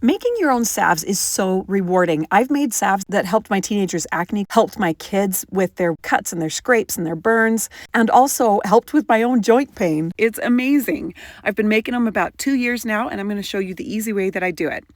Making your own salves is so rewarding. I've made salves that helped my teenagers' acne, helped my kids with their cuts and their scrapes and their burns, and also helped with my own joint pain. It's amazing. I've been making them about 2 years now, and I'm going to show you the easy way that I do it.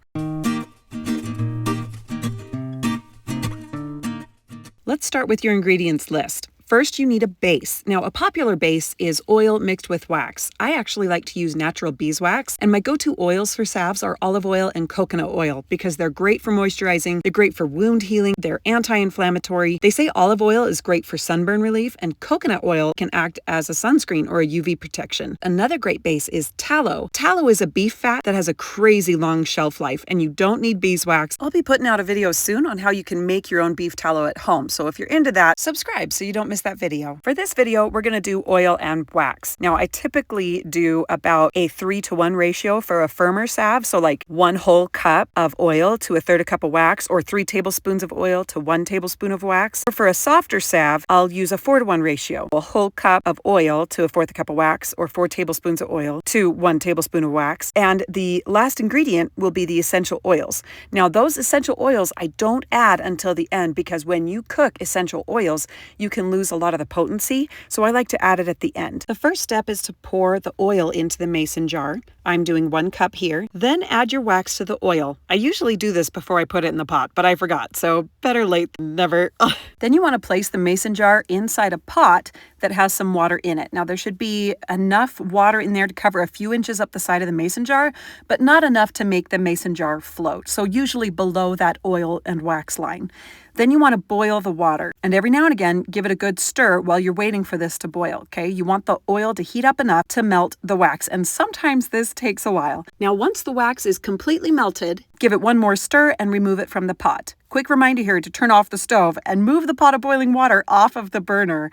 Let's start with your ingredients list. First, you need a base. Now, a popular base is oil mixed with wax. I actually like to use natural beeswax, and my go-to oils for salves are olive oil and coconut oil because they're great for moisturizing, they're great for wound healing, they're anti-inflammatory. They say olive oil is great for sunburn relief, and coconut oil can act as a sunscreen or a UV protection. Another great base is tallow. Tallow is a beef fat that has a crazy long shelf life, and you don't need beeswax. I'll be putting out a video soon on how you can make your own beef tallow at home, so if you're into that, subscribe so you don't miss that video. For this video, we're going to do oil and wax. Now, I typically do about a 3-to-1 ratio for a firmer salve, so like 1 whole cup of oil to 1/3 cup of wax, or 3 tablespoons of oil to 1 tablespoon of wax. Or for a softer salve, I'll use a 4-to-1 ratio, a whole cup of oil to 1/4 cup of wax, or 4 tablespoons of oil to 1 tablespoon of wax. And the last ingredient will be the essential oils. Now, those essential oils I don't add until the end because when you cook essential oils, you can lose a lot of the potency, so I like to add it at the end. The first step is to pour the oil into the mason jar. I'm doing 1 cup here. Then add your wax to the oil. I usually do this before I put it in the pot, but I forgot, so better late than never. Then you want to place the mason jar inside a pot that has some water in it. Now, there should be enough water in there to cover a few inches up the side of the mason jar, but not enough to make the mason jar float, so usually below that oil and wax line. Then you want to boil the water, and every now and again, give it a good stir while you're waiting for this to boil, okay? You want the oil to heat up enough to melt the wax, and sometimes this takes a while. Now, once the wax is completely melted, give it one more stir and remove it from the pot. Quick reminder here to turn off the stove and move the pot of boiling water off of the burner.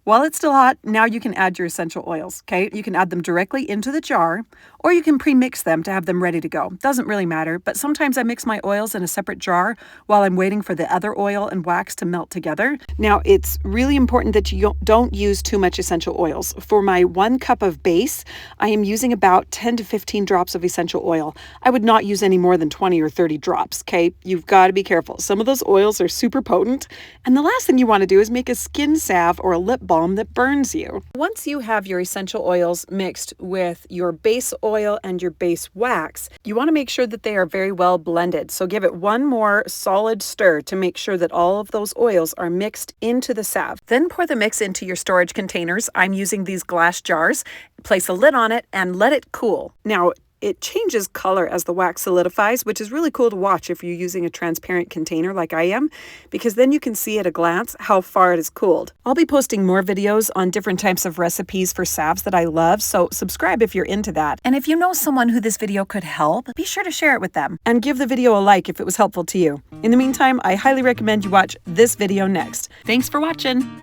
While it's still hot, now you can add your essential oils, okay? You can add them directly into the jar, or you can pre-mix them to have them ready to go. Doesn't really matter, but sometimes I mix my oils in a separate jar while I'm waiting for the other oil and wax to melt together. Now, it's really important that you don't use too much essential oils. For my 1 cup of base, I am using about 10 to 15 drops of essential oil. I would not use any more than 20 or 30 drops, okay? You've got to be careful. Some of those oils are super potent, and the last thing you want to do is make a skin salve or a lip balm that burns you. Once you have your essential oils mixed with your base oil and your base wax, you want to make sure that they are very well blended. So give it one more solid stir to make sure that all of those oils are mixed into the salve. Then pour the mix into your storage containers. I'm using these glass jars. Place a lid on it and let it cool. Now, it changes color as the wax solidifies, which is really cool to watch if you're using a transparent container like I am, because then you can see at a glance how far it has cooled. I'll be posting more videos on different types of recipes for salves that I love, so subscribe if you're into that. And if you know someone who this video could help, be sure to share it with them. And give the video a like if it was helpful to you. In the meantime, I highly recommend you watch this video next. Thanks for watching.